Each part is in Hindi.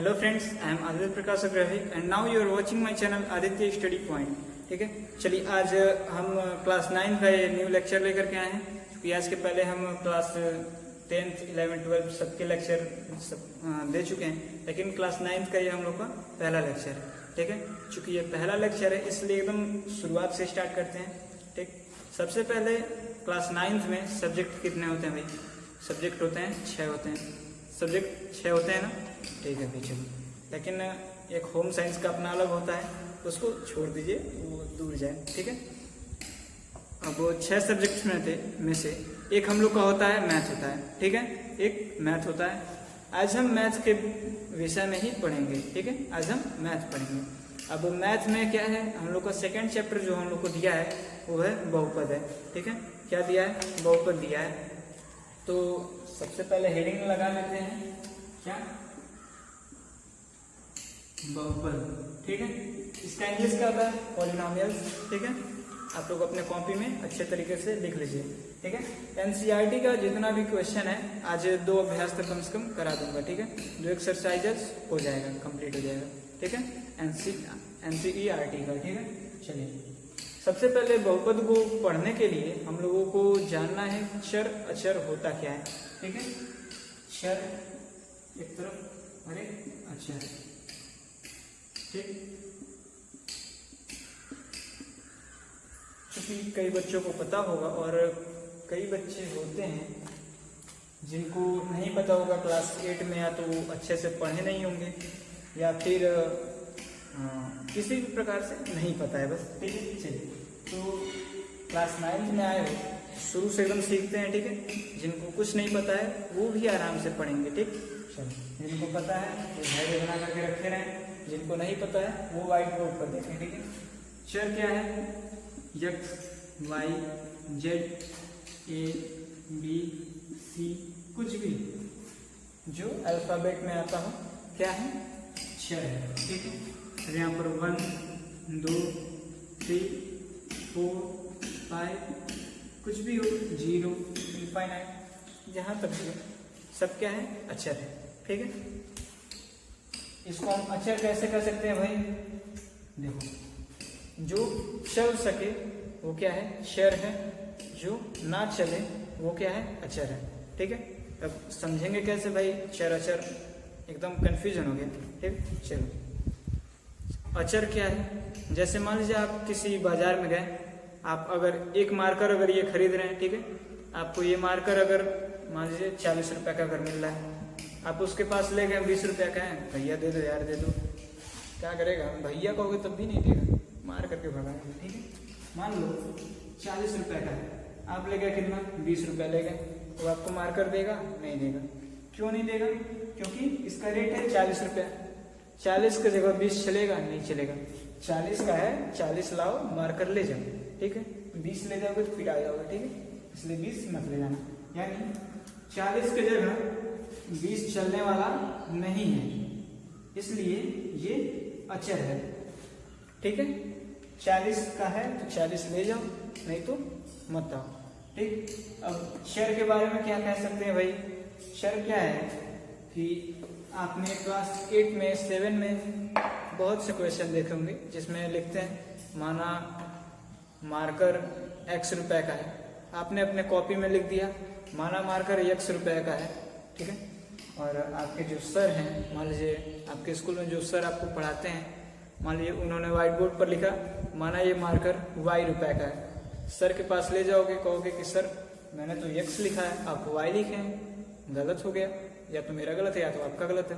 Hello friends, I am Aditya Prakash Agrahi and now you are watching my channel Aditya study point. ठीक है, चलिए आज हम क्लास 9 का ये न्यू लेक्चर लेकर के आए हैं। क्योंकि आज के पहले हम क्लास 10th 11th 12 सबके लेक्चर दे चुके हैं, लेकिन क्लास 9th का ये हम लोग का पहला लेक्चर है। ठीक है, चूंकि ये पहला लेक्चर है इसलिए एकदम शुरुआत से स्टार्ट करते हैं। ठीक, सबसे पहले क्लास 9th में सब्जेक्ट कितने होते हैं भाई? सब्जेक्ट होते हैं 6 होते हैं। सब्जेक्ट 6 होते हैं ना? ठीक है भाई, चलो। लेकिन एक होम साइंस का अपना अलग होता है, उसको छोड़ दीजिए, वो दूर जाए। ठीक है, अब वो 6 सब्जेक्ट्स में से एक हम लोग का होता है मैथ होता है। ठीक है, एक मैथ होता है। आज हम मैथ के विषय में ही पढ़ेंगे। ठीक है, आज हम मैथ पढ़ेंगे। अब मैथ में क्या है, हम लोग का सेकेंड चैप्टर जो हम लोग को दिया है वो है बहुपद है। ठीक है, क्या दिया है? बहुपद दिया है। तो सबसे पहले हेडिंग लगा लेते हैं, क्या? बहुपद। ठीक है, इसका इंग्लिश क्या होता है? पॉलिनोमियल्स। ठीक है, आप लोग अपने कॉपी में अच्छे तरीके से लिख लीजिए। ठीक है, एनसीईआरटी का जितना भी क्वेश्चन है आज 2 अभ्यास तक कम से कम करा दूंगा। ठीक है, 2 एक्सरसाइजेस हो जाएगा, कंप्लीट हो जाएगा। ठीक है, एनसीईआरटी का। ठीक है, चलिए सबसे पहले बहुपद को पढ़ने के लिए हम लोगों को जानना है चर अचर होता क्या है। ठीक है, चर एक तरफ और एक अचर। ठीक, क्योंकि कई बच्चों को पता होगा और कई बच्चे होते हैं जिनको नहीं पता होगा क्लास 8 में, या तो वो अच्छे से पढ़े नहीं होंगे या फिर किसी भी प्रकार से नहीं पता है बस। ठीक है, चलिए तो क्लास 9 में आए हो, शुरू से एकदम सीखते हैं। ठीक है, जिनको कुछ नहीं पता है वो भी आराम से पढ़ेंगे। ठीक, चलो जिनको पता है वो धैर्य बना करके रखे रहें, जिनको नहीं पता है वो व्हाइट बोर्ड पर देखें। ठीक है, चर क्या है? X Y Z A B C, कुछ भी जो अल्फाबेट में आता हो क्या है? चर है। ठीक है, यहाँ पर 1 2 3 4 5 कुछ भी हो, 0 इनफाइनाइट, जहाँ तक भी सब क्या है? अचर है। ठीक है, इसको हम अचर कैसे कर सकते हैं भाई? देखो, जो चल सके वो क्या है? चर है। जो ना चले वो क्या है? अचर है। ठीक है, अब समझेंगे कैसे भाई चर अचर? एकदम कंफ्यूजन हो गया। ठीक, चलो अचर क्या है? जैसे मान लीजिए आप किसी बाजार में गए, आप अगर एक मार्कर अगर ये खरीद रहे हैं, ठीक है, आपको ये मार्कर अगर मान लीजिए 40 रुपए का अगर मिल रहा है, आप उसके पास ले गए 20 रुपया का है, भैया दे दो यार दे दो, क्या करेगा? भैया कहोगे तब भी नहीं देगा, मार करके भगाएगा। ठीक है, मान लो 40 रुपए का है, आप ले गए कितना? 20 रुपया ले गए, तो आपको मार्कर देगा? नहीं देगा। क्यों नहीं देगा? क्योंकि इसका रेट है 40 रुपया। 40 की जगह 20 चलेगा? नहीं चलेगा। 40 का है, 40 लाओ, मार्कर ले जाओ। ठीक है, 20 ले जाओगे तो फिर आ जाओगे। ठीक है, इसलिए 20 मत ले जाना। यानी 40 की जगह 20 चलने वाला नहीं है, इसलिए ये अचर है। ठीक है, 40 का है तो 40 ले जाओ, नहीं तो मत आओ। ठीक, अब चर के बारे में क्या कह सकते हैं भाई? चर क्या है कि आपने क्लास 8 में 7 में बहुत से क्वेश्चन देखे होंगे जिसमें लिखते हैं माना मार्कर x रुपए का है, आपने अपने कॉपी में लिख दिया माना मार्कर x रुपए का है। ठीक है, और आपके जो सर हैं, मान लीजिए आपके स्कूल में जो सर आपको पढ़ाते हैं, मान लीजिए उन्होंने व्हाइट बोर्ड पर लिखा माना ये मार्कर y रुपए का है। सर के पास ले जाओगे, कहोगे कि सर मैंने तो x लिखा है, आप y लिखे हैं, गलत हो गया, या तो मेरा गलत है या तो आपका गलत है,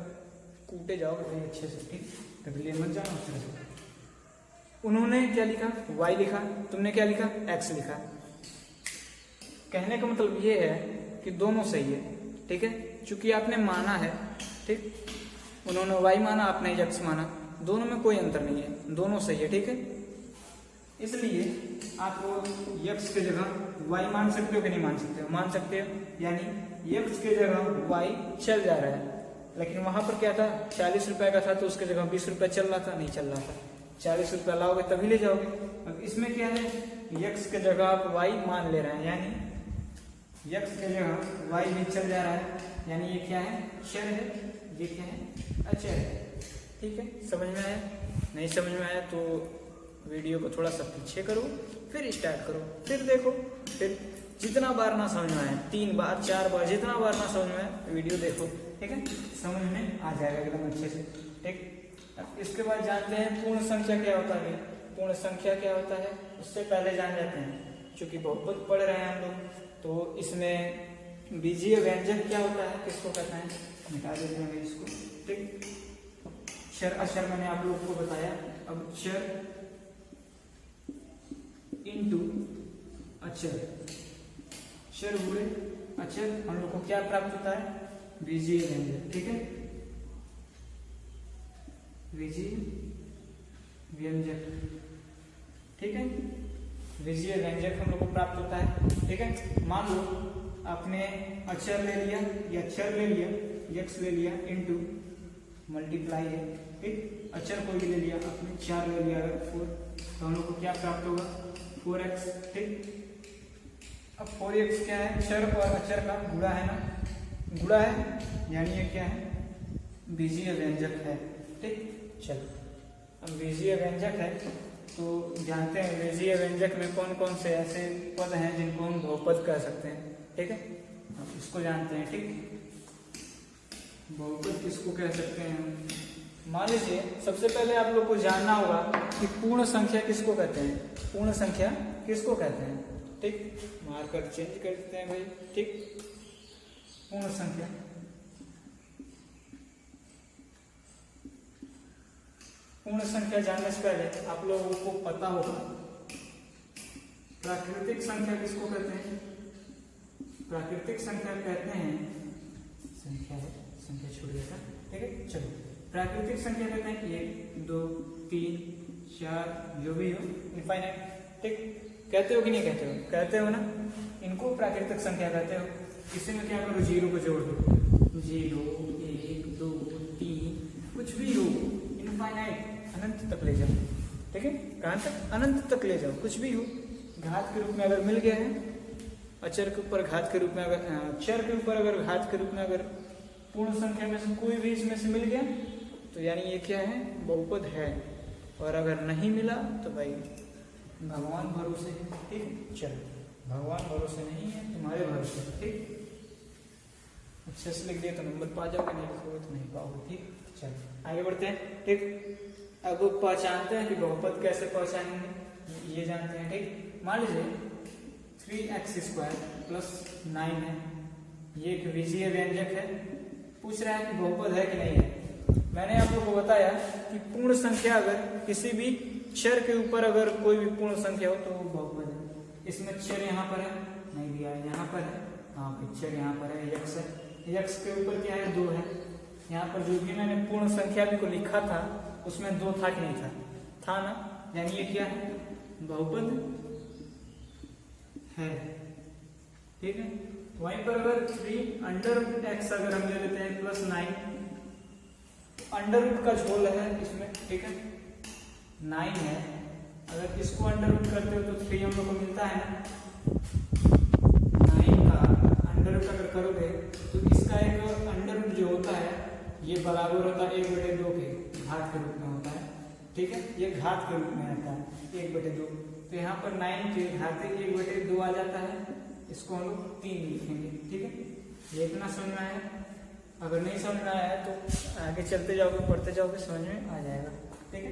कूटे जाओगे भाई अच्छे से। ठीक, कभी ले मत जाना उससे। उन्होंने क्या लिखा? y लिखा, तुमने क्या लिखा? x लिखा। कहने का मतलब ये है कि दोनों सही है। ठीक है, चूंकि आपने माना है, ठीक, उन्होंने y माना, आपने x माना, दोनों में कोई अंतर नहीं है, दोनों सही है। ठीक है, इसलिए आप x की जगह y मान सकते हो कि नहीं मान सकते हो? मान सकते हो, यानी x की जगह y चल जा रहा है। लेकिन वहां पर क्या था? 40 रुपए का था तो उसकी जगह 20 रुपए चल रहा था? नहीं चल रहा था। 40 रुपया लाओगे तभी ले जाओगे। अब इसमें क्या है? x की जगह आप y मान ले रहे हैं, यानी x की जगह y भी चल जा रहा है, यानी ये क्या है? चर है। ये क्या है, अचर है। ठीक है, समझ में आया? नहीं समझ में आया तो वीडियो को थोड़ा सा पीछे करो, फिर स्टार्ट करो, फिर देखो, फिर जितना बार ना समझ में आए, 3 बार 4 बार, जितना बार ना समझ में आए वीडियो देखो। ठीक है, समझ में आ जाएगा एकदम अच्छे से। ठीक, अब इसके बाद जानते हैं पूर्ण संख्या क्या होता है। पूर्ण संख्या क्या होता है उससे पहले जान लेते हैं, क्योंकि बहुपद पढ़ रहे हैं हम लोग, तो इसमें बीजीय व्यंजक क्या होता है, किसको कहते हैं, मिटा देते हैं इसको। ठीक, क्षर अक्षर मैंने आप लोग को बताया। अब क्षर इंटू अक्षर, क्षर हुए अक्षर, हम लोग को क्या प्राप्त होता है, बीजीय व्यंजक। ठीक है, बीजीय व्यंजक। ठीक है, बीजीय व्यंजक हम लोग को प्राप्त होता है। ठीक है, मान लो आपने अक्षर ले लिया, या अक्षर ले लिया, यक्स ले लिया, इंटू मल्टीप्लाई है। ठीक, अक्षर कोई भी ले लिया आपने, 4 ले लिया अगर 4, तो हम लोग को क्या प्राप्त होगा, 4x। ठीक, अब 4x क्या है, अक्षर और अक्षर का गुणा है ना, गुणा है, यानी ये क्या है, बीजीय व्यंजक है। ठीक, चलो अब बीजीय व्यंजक है तो जानते हैं बीजीय व्यंजक में कौन कौन से ऐसे पद हैं जिनको हम बहुपद कह सकते हैं। ठीक है, अब इसको जानते हैं। ठीक, बहुपद किसको कह सकते हैं, मान लीजिए सबसे पहले आप लोग को जानना होगा कि पूर्ण संख्या किसको कहते हैं, पूर्ण संख्या किसको कहते हैं। ठीक, मार्कर चेंज कर देते हैं भाई। ठीक, पूर्ण संख्या, पूर्ण संख्या जानने से पहले आप लोगों को पता होगा प्राकृतिक संख्या किसको कहते हैं। प्राकृतिक संख्या कहते हैं, संख्या है, संख्या छूट गया था। ठीक है, चलो प्राकृतिक संख्या कहते हैं 1 2 3 4 जो भी हो, इनफाइनाइट। ठीक, कहते हो कि नहीं कहते हो, कहते हो ना, इनको प्राकृतिक संख्या कहते हो। इसी में क्या करो, 0 को जोड़ दो, 0 1 2 3 कुछ भी हो, इनफाइनाइट, अनंत तक ले जाओ। ठीक है, कहां तक, अनंत तक ले जाओ, कुछ भी हो, घात के रूप में अगर मिल गया है, अक्षर के ऊपर घात के रूप में अगर, अक्षर के ऊपर अगर घात के रूप में अगर पूर्ण संख्या में से कोई भी इसमें से मिल गया तो यानी ये क्या है, बहुपद है। और अगर नहीं मिला तो भाई भगवान भरोसे है। ठीक, चलो भगवान भरोसे नहीं है, तुम्हारे भरोसे। ठीक, अच्छे से लिख दिया तो नंबर पा जाओगे, नहीं लिखोगे तो नहीं पाओगे। ठीक, चलो आगे बढ़ते हैं। ठीक, अब पहचानते हैं कि बहुपद कैसे पहचानेंगे, ये जानते हैं। ठीक, मान लीजिए 3x² प्लस 9 है, ये एक बीजीय व्यंजक है। पूछ रहा है कि बहुपद है कि नहीं है। मैंने आप लोगों को बताया कि पूर्ण संख्या अगर किसी भी अक्षर के ऊपर अगर कोई भी पूर्ण संख्या हो तो वो बहुपद है। इसमें अक्षर यहाँ पर है, नहीं दिया है, यहाँ पर है, हाँ अक्षर यहाँ पर है, यक्स है, यक्स के ऊपर क्या है, 2 है। यहाँ पर जो भी मैंने पूर्ण संख्या भी को लिखा था उसमें 2 था कि नहीं था, था ना, यानी ये क्या है, बहुपद है। ठीक है, वहीं पर अगर 3√x अगर हम ले लेते हैं प्लस 9, अंडर रूट का झोल है इसमें। ठीक है, 9 है, अगर इसको अंडर रूट करते हो तो 3 हम लोग को मिलता है ना, 9 का अंडर रूट अगर करोगे तो इसका एक अंडर रूट जो होता है ये बराबर होता है 1/2 के घात के रूप में होता है। ठीक है, ये घात के रूप में आता है 1/2, तो यहाँ पर 9 के घात 1/2 आ जाता है, इसको हम लोग 3 लिखेंगे। ठीक है, ये इतना समझ में आया। अगर नहीं समझ में आया तो आगे चलते जाओगे, पढ़ते जाओगे, समझ में आ जाएगा। ठीक है,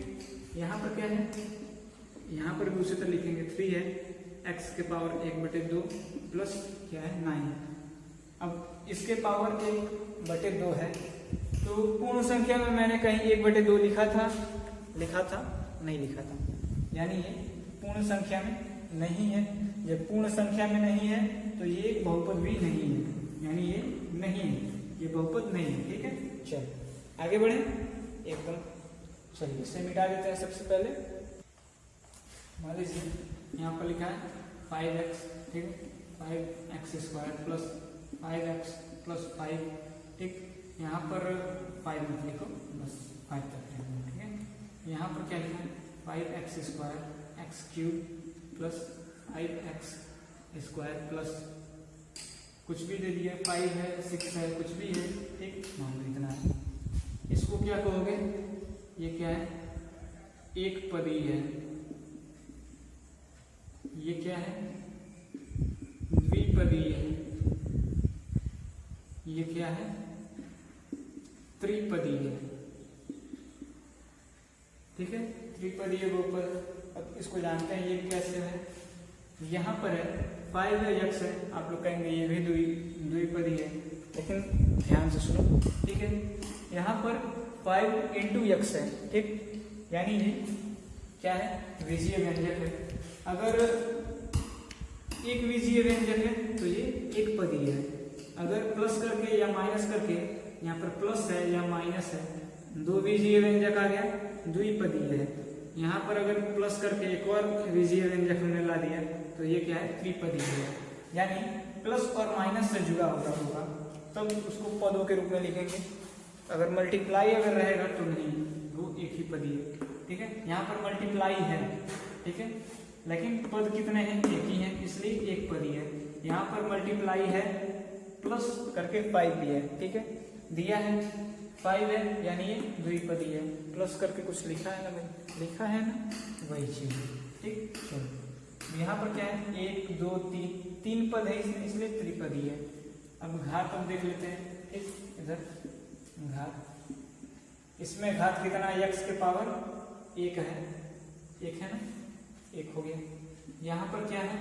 यहाँ पर क्या है, यहाँ पर भी उसी तरह लिखेंगे, 3 है, x के पावर 1/2 प्लस क्या है 9 है। अब इसके पावर 1/2 है, तो पूर्ण संख्या में मैंने कहीं 1/2 लिखा था नहीं लिखा था, यानी ये पूर्ण संख्या में नहीं है। जब पूर्ण संख्या में नहीं है तो ये एक बहुपद भी नहीं है, यानी ये नहीं है, ये बहुपद नहीं है। ठीक है, चलो आगे बढ़े एकदम। चलिए इसे मिटा देते हैं। सबसे पहले मान लीजिए यहाँ पर लिखा है 5x। ठीक है, 5x² प्लस 5x प्लस 5। ठीक, यहाँ पर 5 मत लिखो, बस 5 तक है। ठीक है, यहाँ पर क्या लिखा है, 5x² x³ plus 5x² plus कुछ भी दे दिया, 5 है 6 है कुछ भी है। ठीक, मान लो इतना है, इसको क्या कहोगे, ये क्या है, एक पदी है। ये क्या है, द्विपदी है। ये क्या है, त्रिपदी है। ठीक है, त्रिपदीय बहुपद। अब इसको जानते हैं ये कैसे है। यहाँ पर है 5 है, यक्स है, आप लोग कहेंगे ये भी द्विपदी है, लेकिन ध्यान से सुनो। ठीक है, यहाँ पर 5 × यक्स है। ठीक, यानी ये क्या है, विजीय व्यंजक है। अगर एक विजीय व्यंजक है तो ये एक पदी है। अगर प्लस करके या माइनस करके, यहाँ पर प्लस है या माइनस है, दो विजीय व्यंजक आ गया, द्विपदी है। यहाँ पर अगर प्लस करके एक और विजीय व्यंजक हमने ला दिया तो ये क्या है, त्रिपदी है। यानी प्लस और माइनस से जुड़ा होगा तब उसको पदों के रूप में लिखेंगे। अगर मल्टीप्लाई अगर रहेगा तो नहीं, वो एक ही पदी है। ठीक है, यहाँ पर मल्टीप्लाई है। ठीक है, लेकिन पद कितने हैं, एक ही है, इसलिए एक पदी है। यहाँ पर मल्टीप्लाई है, प्लस करके 5 भी है। ठीक है, दिया है 5 है, यानी ये द्विपदी है। प्लस करके कुछ लिखा है ना भाई, लिखा है ना, वही चीज। ठीक, चलो यहाँ पर क्या है, 1 2 3 पद है इसमें, इसलिए त्रिपदी है। अब घात हम देख लेते हैं। ठीक, इधर घात, इसमें घात कितना है, x के पावर 1 है, 1 है ना, 1 हो गया। यहाँ पर क्या है,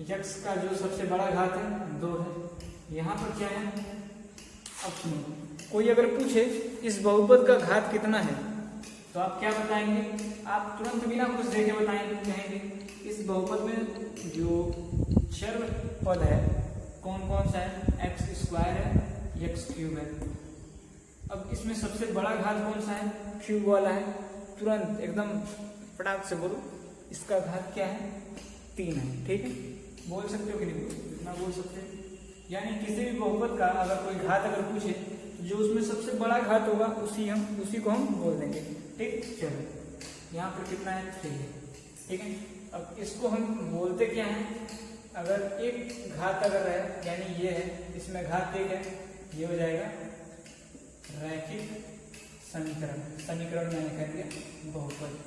x का जो सबसे बड़ा घात है 2 है। यहाँ पर क्या है, अब सुनो, कोई अगर पूछे इस बहुपद का घात कितना है तो आप क्या बताएंगे, आप तुरंत बिना कुछ देखे बताएंगे, कहेंगे इस बहुपद में जो चर पद है कौन कौन सा है, x² है, x³ है। अब इसमें सबसे बड़ा घात कौन सा है, क्यूब वाला है। तुरंत एकदम फटाक से बोलो, इसका घात क्या है, 3 है। ठीक है, बोल सकते हो कि नहीं, इतना बोल सकते हो। यानी किसी भी बहुपद का अगर कोई घात अगर पूछे, जो उसमें सबसे बड़ा घात होगा उसी को हम बोल देंगे। ठीक, चलो यहाँ पर कितना है, 3 है। ठीक है, अब इसको हम बोलते क्या है, अगर एक घात अगर है, यानी ये है, इसमें घात 1 है, ये हो जाएगा रैखिक समीकरण। समीकरण मैंने कह दिया बहुपद,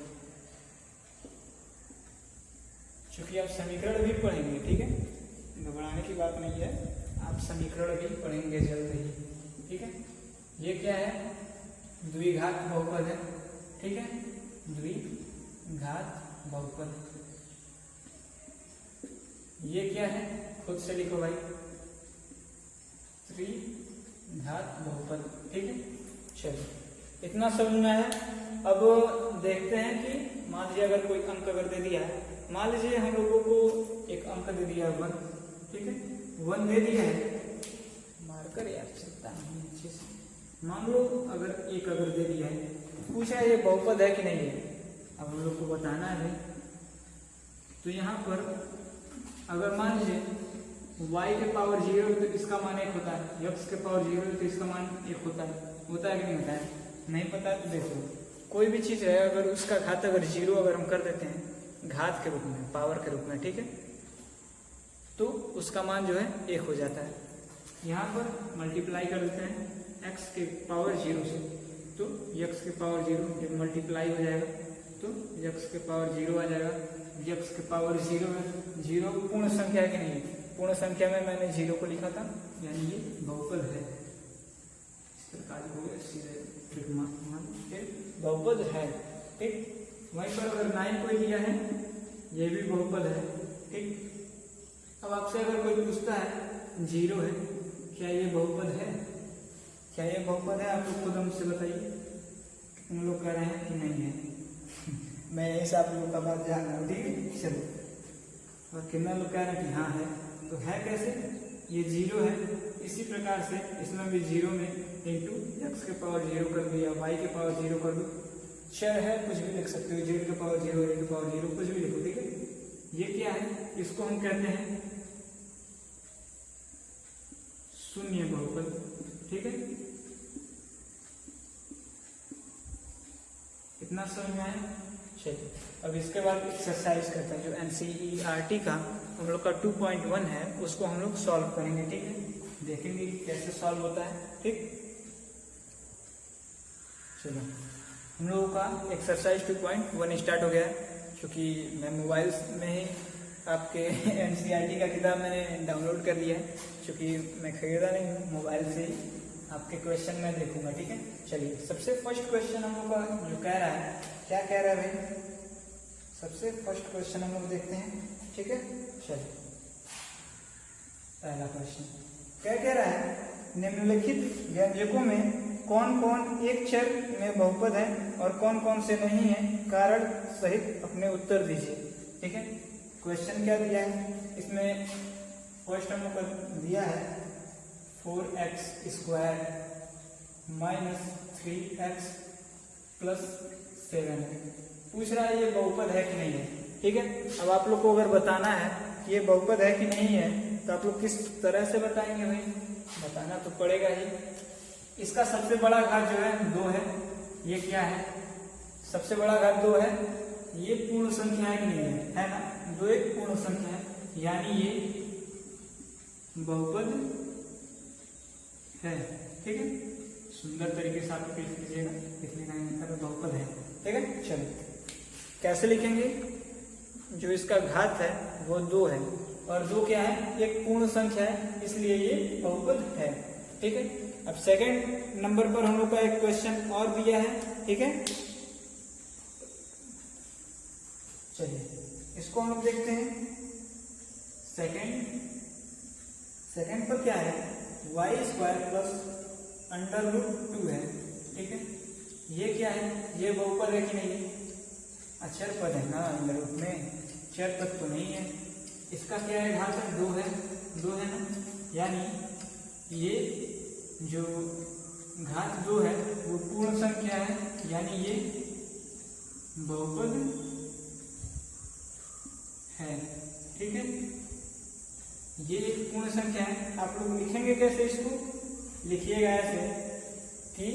क्योंकि आप समीकरण भी पढ़ेंगे। ठीक है, घबराने की बात नहीं है, आप समीकरण भी पढ़ेंगे जल्द ही। ठीक है, ये क्या है, द्विघात बहुपद है। ठीक है, द्विघात बहुपद। ये क्या है, खुद से लिखो भाई, त्रिघात बहुपद। ठीक है, चलो इतना समझ में है। अब देखते हैं कि मान लीजिए अगर कोई अंक अगर दे दिया है, मान लीजिए हम लोगों को एक अंक दे दिया है 1। ठीक है, 1 दे दिया है, मार्कर यार चलता नहीं अच्छे से। मान लो अगर 1 अगर दे दिया है, पूछा है ये बहुपद है कि नहीं है, अब हम लोग को बताना है भाई। तो यहाँ पर अगर मान लीजिए y के पावर 0 तो इसका मान 1 होता है, x के पावर 0 तो इसका मान 1 होता है कि नहीं होता है, नहीं पता है तो देखो, कोई भी चीज़ है अगर उसका घात अगर 0 अगर हम कर देते हैं घात के रूप में, पावर के रूप में, ठीक है, तो उसका मान जो है 1 हो जाता है। यहाँ पर मल्टीप्लाई कर देते हैं x के पावर 0 से, तो x के पावर 0 जब मल्टीप्लाई हो जाएगा तो x के पावर 0 आ जाएगा। x के पावर 0 पूर्ण संख्या है कि नहीं, पूर्ण संख्या में मैंने 0 को लिखा था, यानी ये बहुपद है। इस प्रकार हो गया सीधे बहुपद है। ठीक, वहीं पर अगर 9 कोई दिया है, ये भी बहुपद है। ठीक, अब आपसे अगर कोई पूछता है 0 है, क्या ये बहुपद है, क्या ये बहुपद है, आप लोग खुद हमसे बताइए। उन लोग कह रहे हैं कि नहीं है। मैं ऐसा आप लोग का बात जान रहा हूँ। ठीक है, चलो, और कितना लोग कह रहे हैं कि हाँ है, तो है कैसे, ये 0 है, इसी प्रकार से इसमें भी 0 में इंटू x के पावर 0 कर दो या y के पावर 0 कर दो, चर है कुछ भी लिख सकते हो, z के पावर 0, a के पावर 0 कुछ भी लिखो। ठीक है, ये क्या है, इसको हम कहते हैं शून्य बहुपद। ठीक है, इतना समझ में आया। चलिए अब इसके बाद एक्सरसाइज करते हैं, जो NCERT का हम लोग का 2.1 है, उसको हम लोग सॉल्व करेंगे। ठीक है, देखेंगे कैसे सॉल्व होता है। ठीक, चलो हम लोगों का एक्सरसाइज 2.1 स्टार्ट हो गया है। क्योंकि मैं मोबाइल में ही आपके NCERT का किताब मैंने डाउनलोड कर लिया है, क्योंकि मैं खरीदा नहीं हूँ, मोबाइल से ही आपके क्वेश्चन मैं देखूंगा। ठीक है, चलिए सबसे फर्स्ट क्वेश्चन हम लोग का जो कह रहा है, क्या कह रहा है भाई? सबसे फर्स्ट क्वेश्चन हम लोग देखते हैं। ठीक है, चलिए पहला क्वेश्चन क्या कह रहा है? निम्नलिखित व्यंजकों में कौन कौन एक चर में बहुपद है और कौन कौन से नहीं है, कारण सहित अपने उत्तर दीजिए। ठीक है, क्वेश्चन क्या दिया है इसमें? फर्स्ट हम लोग दिया है 4x² माइनस 3x प्लस 7। पूछ रहा है ये बहुपद है कि नहीं है। ठीक है, अब आप लोग को अगर बताना है कि ये बहुपद है कि नहीं है, तो आप लोग किस तरह से बताएंगे भाई? बताना तो पड़ेगा ही। इसका सबसे बड़ा घात जो है 2 है। ये क्या है? सबसे बड़ा घात 2 है। ये पूर्ण संख्या है कि नहीं है ना? 2 एक पूर्ण संख्या है, यानी ये बहुपद है। ठीक है, सुंदर तरीके से आप लिख लीजिएगा, लिख लेना है बहुपद है। ठीक है, चलिए कैसे लिखेंगे? जो इसका घात है वो 2 है, और 2 क्या है? एक पूर्ण संख्या है, इसलिए ये बहुपद है। ठीक है, अब सेकंड नंबर पर हम लोग का एक क्वेश्चन और दिया है। ठीक है, चलिए इसको हम लोग देखते हैं। सेकंड पर क्या है? y² प्लस √2 है। ठीक है, ये क्या है? ये बहुपद है कि नहीं? अक्षर पद है ना, अंडर रूट में चर पद तो नहीं है। इसका क्या है? घात है 2 है, 2 है ना, यानी ये जो घात 2 है वो पूर्ण संख्या है, यानी ये बहुपद है। ठीक है, ये एक पूर्ण संख्या है। आप लोग लिखेंगे कैसे इसको? लिखिएगा ऐसे कि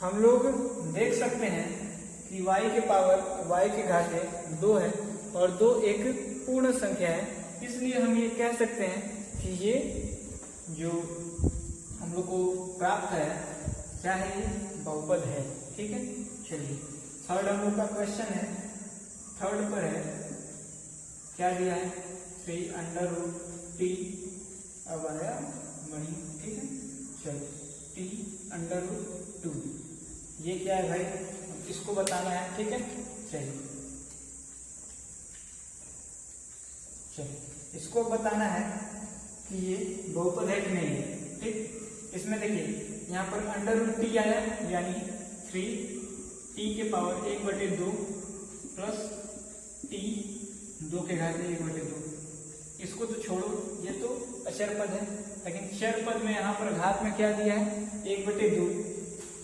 हम लोग देख सकते हैं कि y के पावर y के घाते 2 है और 2 एक पूर्ण संख्या है, इसलिए हम ये कह सकते हैं कि ये जो हम लोग को प्राप्त है क्या है? ये बहुपद है। ठीक है, चलिए थर्ड हम लोग का क्वेश्चन है। थर्ड पर है क्या दिया है? 3√t। अब आया मणि। ठीक है, चलो t√2। ये क्या है भाई? इसको बताना है। ठीक है, चलिए इसको बताना है कि ये बहुपद है कि नहीं है। ठीक, इसमें देखिए यहाँ पर √t आया, यानी 3t के पावर 1/2 प्लस t 2 के घात 1/2। इसको तो छोड़ो, ये तो अचर पद है, लेकिन चर पद में यहाँ पर घात में क्या दिया है? 1/2।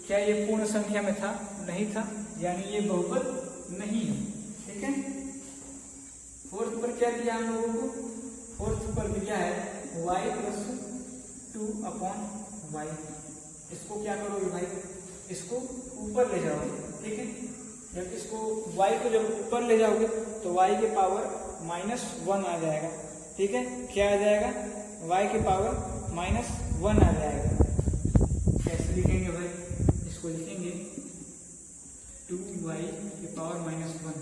क्या ये पूर्ण संख्या में था? नहीं था, यानी ये बहुपद नहीं है। ठीक है, फोर्थ पर क्या दिया हम लोगों को? फोर्थ पर दिया है y + 2/y। इसको क्या करोगे भाई? इसको ऊपर ले जाओगे। ठीक है, जब इसको y को जब ऊपर ले जाओगे तो y के पावर -1 आ जाएगा। ठीक है, क्या आ जाएगा? y के पावर -1 आ जाएगा। कैसे लिखेंगे भाई? इसको लिखेंगे 2y के पावर -1।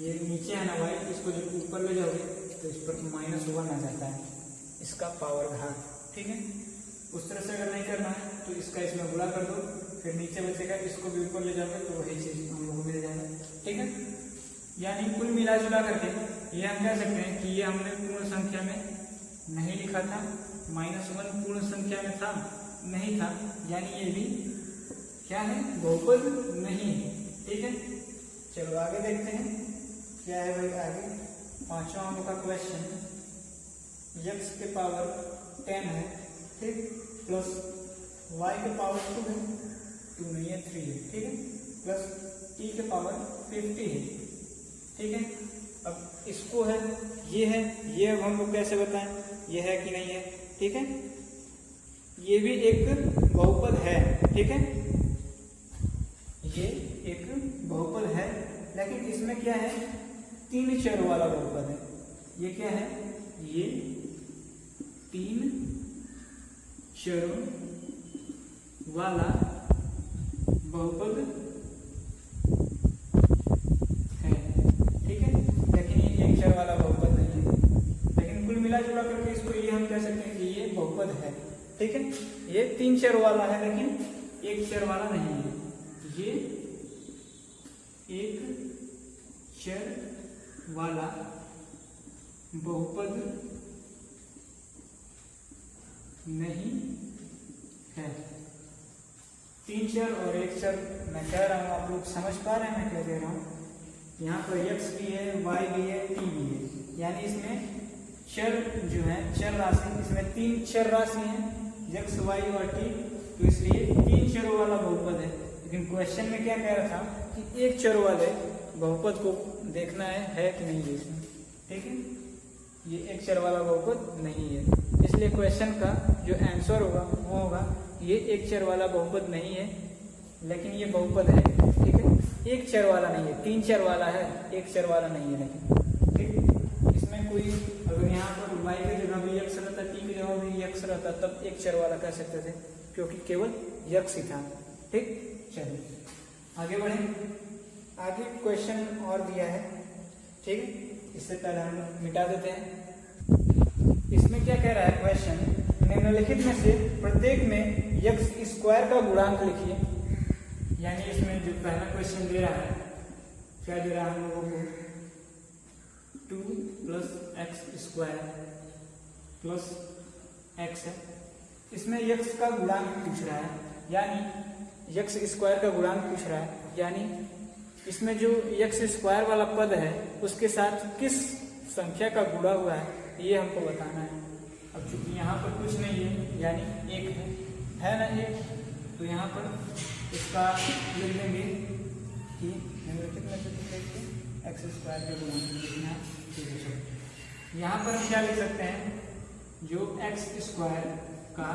ये नीचे है ना y, इसको जब ऊपर ले जाओगे तो इस पर -1 आ जाता है, इसका पावर घात। ठीक है, उस तरह से अगर नहीं करना है तो इसका इसमें गुणा कर दो, फिर नीचे बचेगा, इसको भी ऊपर ले जाओगे तो वही चीज हम लोग को मिल जाएगा। ठीक है, यानी कुल मिला जुला करके ये हम कह सकते हैं कि ये हमने पूर्ण संख्या में नहीं लिखा था, -1 पूर्ण संख्या में था, नहीं था, यानी ये भी क्या है? बहुपद नहीं है। ठीक है, चलो आगे देखते हैं क्या है भाई। आगे पांचवा हम लोग का क्वेश्चन, x के पावर 10 है, ठीक, प्लस y के पावर 2 है, 2 नहीं है 3 है। ठीक है, प्लस t के पावर 50 है। ठीक है, अब इसको है, ये अब हम लोग कैसे बताएं ये है कि नहीं है? ठीक है, ये भी एक बहुपद है। ठीक है, ये एक बहुपद है, लेकिन इसमें क्या है? 3 चर वाला बहुपद है। ये क्या है? ये 3 चरों वाला बहुपद है, ठीक है, लेकिन ये एक चर वाला बहुपद नहीं है। लेकिन कुल मिला जुला करके इसको ये हम कह सकते हैं कि ये बहुपद है, ठीक है। ये 3 चर वाला है लेकिन एक चर वाला नहीं है। ये एक चर वाला बहुपद नहीं है। 3 चर और एक चर मैं कह रहा हूं, आप लोग समझ पा रहे हैं मैं क्या कह रहा हूं। यहाँ पर x भी है, y भी है, t भी है, यानी इसमें चर जो है चर राशि, इसमें 3 चर राशि हैं x, y और t, तो इसलिए 3 चरों वाला बहुपद है। लेकिन क्वेश्चन में क्या कह रहा था कि एक चर वाले बहुपद को देखना है कि नहीं है इसमें, ठीक है। ये एक चर वाला बहुपद नहीं है, इसलिए क्वेश्चन का जो आंसर होगा वो होगा ये एक चर वाला बहुपद नहीं है, लेकिन ये बहुपद है, ठीक है। एक चर वाला नहीं है, 3 चर वाला है, एक चर वाला नहीं है, लेकिन ठीक। इसमें कोई अगर यहाँ पर y की जगह भी x रहता, t की जगह भी x रहता, तब एक चर वाला कह सकते थे, क्योंकि केवल x ही था, ठीक। चलिए आगे बढ़े। आगे क्वेश्चन और दिया है, ठीक है। इससे पहले हम मिटा देते हैं। इसमें क्या कह रहा है क्वेश्चन, निम्नलिखित में से प्रत्येक में x स्क्वायर का गुणांक लिखिए। यानी इसमें जो पहला क्वेश्चन दे रहा है, क्या दे रहा है हम लोगों को, 2 + x² + x है। इसमें x का गुणांक पूछ रहा है, यानी x² का गुणांक पूछ रहा है, यानी इसमें जो x² वाला पद है उसके साथ किस संख्या का गुणा हुआ है ये हमको बताना है। अब चूंकि यहाँ पर कुछ नहीं है, यानी 1 है ना 1, तो यहाँ पर इसका लिख देंगे कि निम्नलिखित में से x² का गुणांक लिखना है, ठीक है। यहाँ पर हम क्या लिख सकते हैं, जो x² का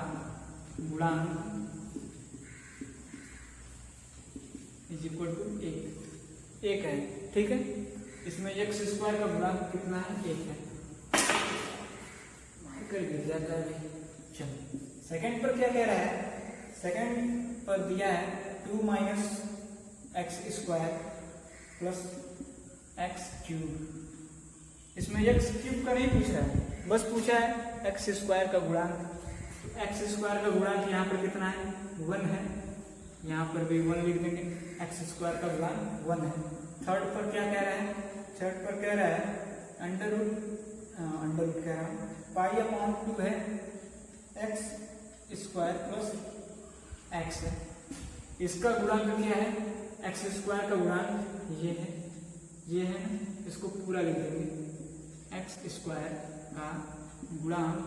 गुणांक = 1 है, ठीक है। इसमें x² का गुणांक कितना है, 1 है। मार्कर गिर जाता है। चलो सेकंड पर क्या कह रहा है, सेकंड पर दिया है 2 - x² + x³ इसमें x³ का नहीं पूछा है, बस पूछा है x² का गुणांक। तो x² का गुणांक यहाँ पर कितना है, 1 है, यहाँ पर भी 1 लिख देंगे, x² का गुणांक 1 है। थर्ड पर क्या कह रहा है, थर्ड पर कह रहा है अंडर रूट कह रहा हूँ, π/2 है, x² + x है। इसका गुणांक क्या है, x² का गुणांक ये है ना, इसको पूरा लिख देंगे, x² का गुणांक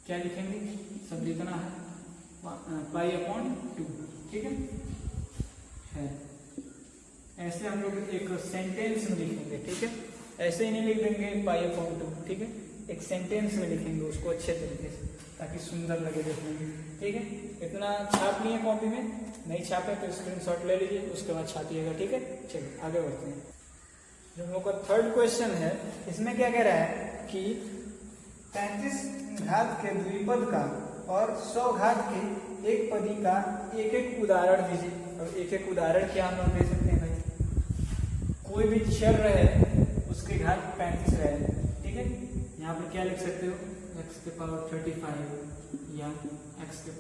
क्या लिखेंगे, सब लिखना है π/2, ठीक है। ऐसे हम लोग एक सेंटेंस में लिखेंगे, ठीक है। ऐसे ही नहीं लिख देंगे π/2, ठीक है, एक सेंटेंस में लिखेंगे उसको अच्छे तरीके से, ताकि सुंदर लगे देखने में, ठीक है। इतना छाप लिए कॉपी में, नहीं छापे तो स्क्रीनशॉट ले लीजिए, उसके बाद छापिएगा, ठीक है। चलिए आगे बढ़ते हैं। जो हम लोग का थर्ड क्वेश्चन है, इसमें क्या कह रहा है कि 35 घात के द्विपद का और 100 घात के एक पदी का एक एक उदाहरण दीजिए। और एक एक उदाहरण क्या हम लोग दे सकते हैं भाई, कोई भी चर रहे उसके घात 35 रहे, ठीक है। यहाँ पर क्या लिख सकते हो, x⁵ या x⁵ +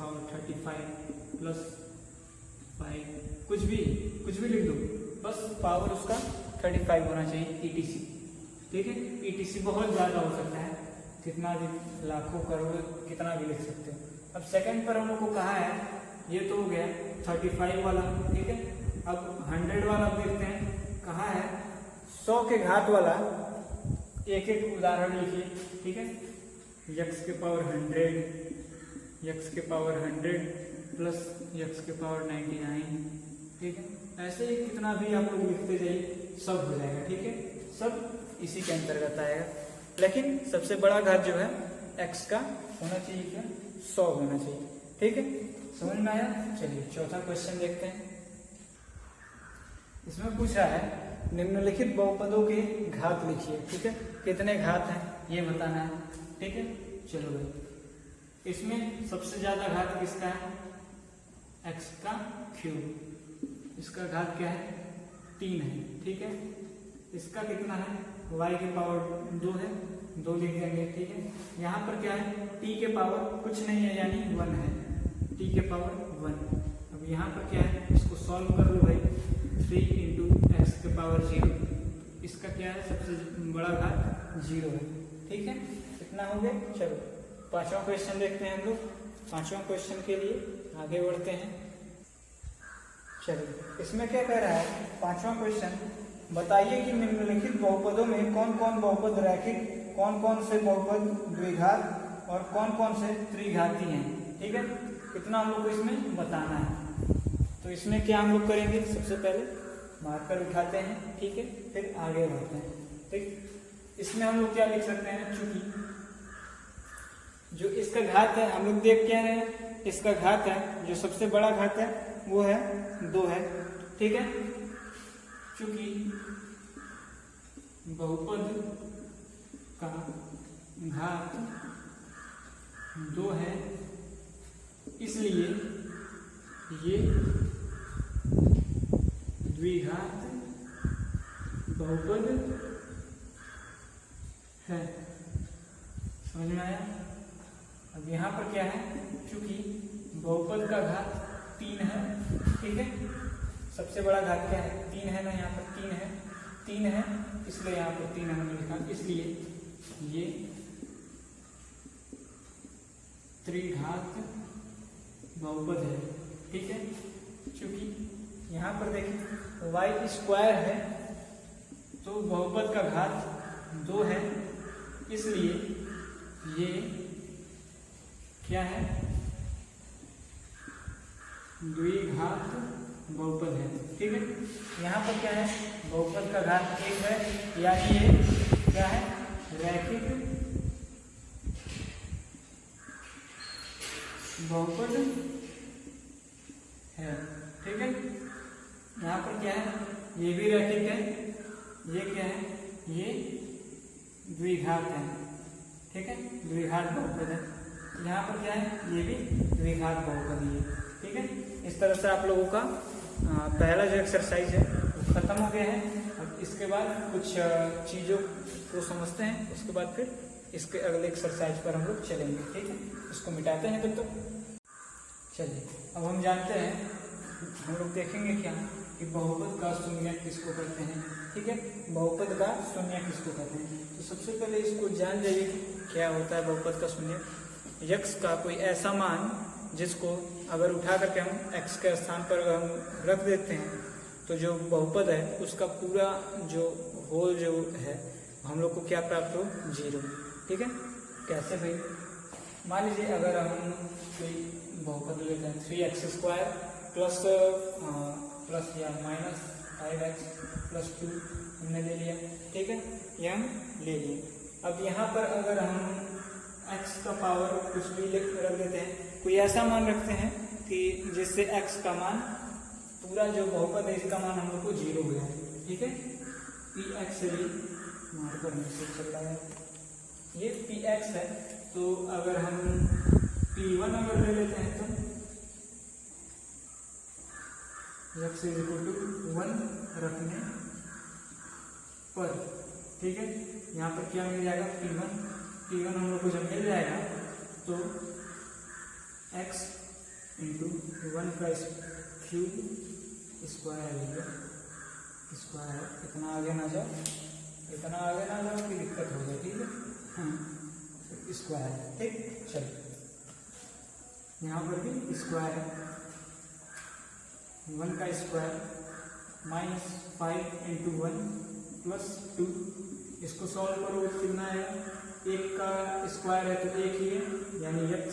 5, कुछ भी लिख दो, बस पावर उसका 35 होना चाहिए, etc, ठीक है। etc बहुत ज्यादा हो सकता है, कितना भी लाखों करोड़ कितना भी लिख सकते हो। अब सेकंड पर हम लोग को कहा है, ये तो हो गया 35 वाला, ठीक है। अब 100 वाला देखते हैं, कहा है 100 के घात वाला एक एक उदाहरण लिखिए, ठीक है। x⁴100, x⁴100 + x⁴99, ठीक है। ऐसे ही कितना भी आप लोग लिखते जाइए, सब हो जाएगा, ठीक है। सब इसी के अंतर्गत आएगा, लेकिन सबसे बड़ा घात जो है x का होना चाहिए, क्या 100 होना चाहिए, ठीक है। समझ में आया। चलिए चौथा क्वेश्चन देखते हैं। इसमें पूछा है निम्नलिखित बहुपदों के घात लिखिए, ठीक है। कितने घात हैं ये बताना है, ठीक है। चलो भाई, इसमें सबसे ज्यादा घात किसका है, x का क्यूब, इसका घात क्या है 3 है, ठीक है। इसका कितना है y की पावर 2 है, 2 लिख देंगे, ठीक है। यहाँ पर क्या है t के पावर कुछ नहीं है यानी 1 है, t के पावर 1। अब यहाँ पर क्या है इसको सॉल्व कर लो भाई, 3 इंटू एक्स के पावर 0, इसका क्या है सबसे बड़ा घात 0 है, ठीक है। कितना हो गया, चलो पांचवा क्वेश्चन देखते हैं हम लोग। पांचवा क्वेश्चन के लिए आगे बढ़ते हैं। चलिए इसमें क्या कह रहा है पांचवा क्वेश्चन, बताइए कि निम्नलिखित बहुपदों में कौन कौन बहुपद रैखिक, कौन कौन से बहुपद द्विघात और कौन कौन से त्रिघाती हैं, ठीक है। कितना हम लोग को इसमें बताना है। तो इसमें क्या हम लोग करेंगे, सबसे पहले मार्कर उठाते हैं, ठीक है, फिर आगे बढ़ते हैं, ठीक। इसमें हम लोग क्या लिख सकते हैं, चूंकि जो इसका घात है हम लोग देख क्या रहे हैं, इसका घात है जो सबसे बड़ा घात है वो है 2 है, ठीक है। चूंकि बहुपद का घात 2 है इसलिए ये द्विघात बहुपद है, समझ में आया। अब यहाँ पर क्या है, चूंकि बहुपद का घात 3 है, ठीक है, सबसे बड़ा घात क्या है 3 है ना, यहाँ पर 3 है इसलिए यहाँ पर 3 हमने लिखा, इसलिए ये त्रिघात बहुपद है, ठीक है। चूंकि यहाँ पर देखिए y स्क्वायर है तो बहुपद का घात 2 है इसलिए ये क्या है द्विघात बहुपद है, ठीक है। यहाँ पर क्या है बहुपद का घात 1 है यानी ये क्या है रैखिक बहुपद है, ठीक है। यहाँ पर क्या है ये भी रैखिक है, ये क्या है ये द्विघात है, ठीक है, द्विघात बहुपद है। यहाँ पर क्या है ये भी द्विघात बहुपद है, ठीक है। इस तरह से आप लोगों का पहला जो एक्सरसाइज है वो खत्म हो गया है। अब इसके बाद कुछ चीज़ों को समझते हैं, उसके बाद फिर इसके अगले एक्सरसाइज पर हम लोग चलेंगे, ठीक है। इसको मिटाते हैं तब तक। चलिए अब हम जानते हैं, हम लोग देखेंगे क्या कि बहुपद का शून्य किसको कहते हैं, ठीक है। बहुपद का शून्य किसको कहते हैं, तो सबसे पहले इसको जान जाइए क्या होता है बहुपद का शून्य। यक्स का कोई ऐसा मान जिसको अगर उठा करके हम एक्स के स्थान पर हम रख देते हैं तो जो बहुपद है उसका पूरा जो होल जो है हम लोग को क्या प्राप्त हो 0, ठीक है। कैसे भाई, मान लीजिए अगर हम कोई बहुपद लेते हैं 3x² प्लस या माइनस 5x + 2 हमने ले लिया, ठीक है, ये हम ले लिए। अब यहाँ पर अगर हम x का पावर कुछ भी रख देते हैं, कोई ऐसा मान रखते हैं कि जिससे x का मान पूरा जो बहुपद है इसका मान हम लोग को 0 हो जाए, ठीक है। px से भी मार्कर से चल रहा है, ये px है, तो अगर हम p1 अगर ले लेते हैं तो x = 1 रखने पर, ठीक है, यहाँ पर क्या मिल जाएगा p1 हम लोग को जब मिल जाएगा तो x × 1 का क्यूब स्क्वायर स्क्वायर, इतना आगे ना जाओ कि दिक्कत हो जाए, ठीक है, स्क्वायर, ठीक। चलो यहाँ पर भी स्क्वायर 1 का स्क्वायर -5 × 1 + 2, इसको सॉल्व करो तो कितना आएगा, 1 का स्क्वायर है तो 1 ही है यानी x,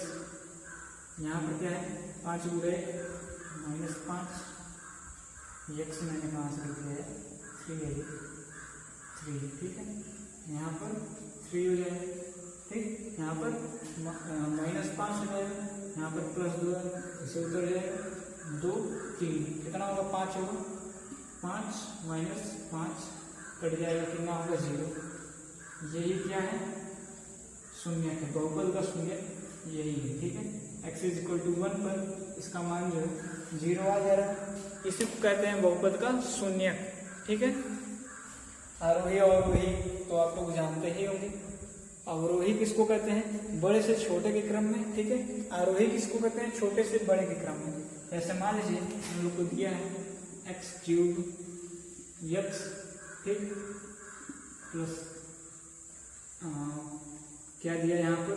यहाँ पर क्या है 5 × 1 -5, x मैंने कहाँ से लिख लिया है 3, ठीक है, यहाँ पर 3 हो जाए, ठीक, यहाँ पर -5 हो जाएगा, यहाँ पर +2 इसे उतर जाएगा, 2 3 कितना होगा 5 होगा, 5 - 5 कट जाएगा, कितना होगा 0। यही क्या है शून्य है, बहुपद का शून्य यही है, ठीक है। x इज इक्वल टू 1 पर इसका मान जो है 0 आ जा रहा है। इसी को कहते हैं बहुपद का शून्यक। ठीक है, आरोही अवरोही तो आप लोग जानते ही होंगे। अवरोही किसको कहते हैं? बड़े से छोटे के क्रम में। ठीक है, आरोही किसको कहते हैं? छोटे से बड़े के क्रम में। जैसे मान लीजिए हम लोग को दिया है एक्स क्यूब यक्स, ठीक, प्लस क्या दिया यहाँ पर